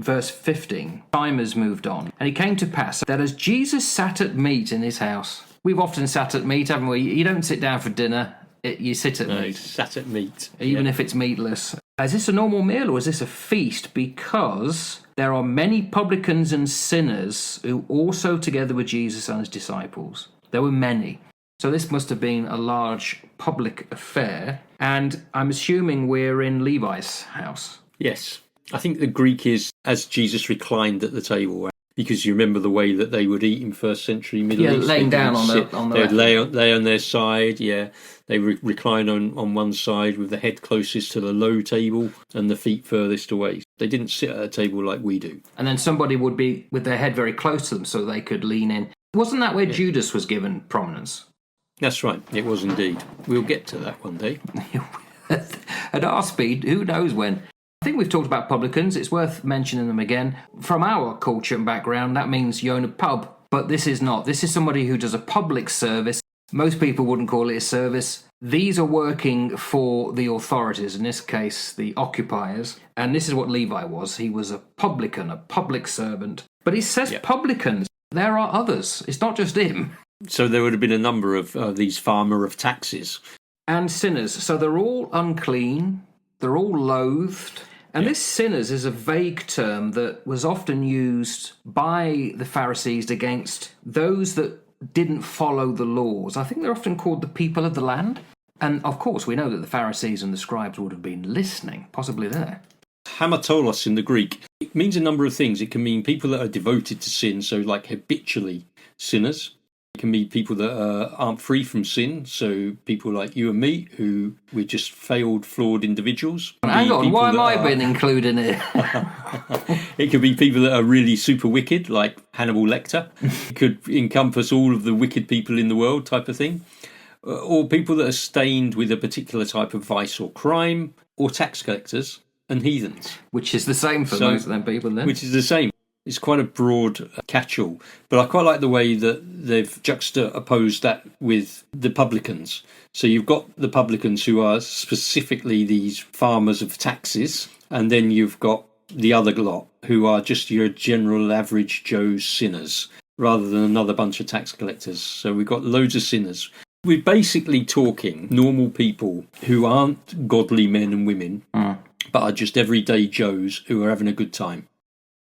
verse 15, time has moved on. And it came to pass that as Jesus sat at meat in his house, we've often sat at meat, haven't we? You don't sit down for dinner, you sit at meat. Sat at meat. Even if it's meatless. Is this a normal meal or is this a feast? Because there are many publicans and sinners who also together with Jesus and his disciples. There were many. So this must have been a large public affair. And I'm assuming we're in Levi's house. Yes. I think the Greek is as Jesus reclined at the table, because you remember the way that they would eat in first century Middle East. Laying down on the They'd lay on their side, They recline on one side with the head closest to the low table and the feet furthest away. They didn't sit at a table like we do. And then somebody would be with their head very close to them so they could lean in. Wasn't that where Judas was given prominence? That's right, it was indeed. We'll get to that one day. At our speed, who knows when. I think we've talked about publicans. It's worth mentioning them again. From our culture and background, that means you own a pub. But this is not. This is somebody who does a public service. Most people wouldn't call it a service. These are working for the authorities, in this case, the occupiers. And this is what Levi was. He was a publican, a public servant. But he says publicans. There are others. It's not just him. So there would have been a number of these farmer of taxes. And sinners. So they're all unclean. They're all loathed. And this sinners is a vague term that was often used by the Pharisees against those that didn't follow the laws. I think they're often called the people of the land. And of course, we know that the Pharisees and the scribes would have been listening, possibly there. Hamatolos in the Greek, it means a number of things. It can mean people that are devoted to sin, so like habitually sinners. It can be people that aren't free from sin, so people like you and me, who we're just failed, flawed individuals. Hang on, why am I being included in it? It could be people that are really super wicked, like Hannibal Lecter. It could encompass all of the wicked people in the world type of thing. Or people that are stained with a particular type of vice or crime, or tax collectors and heathens. Which is the same for most of them people then. Which is the same. It's quite a broad catch-all. But I quite like the way that they've juxtaposed that with the publicans. So you've got the publicans who are specifically these farmers of taxes, and then you've got the other lot who are just your general average Joe sinners, rather than another bunch of tax collectors. So we've got loads of sinners. We're basically talking normal people who aren't godly men and women, but are just everyday Joes who are having a good time.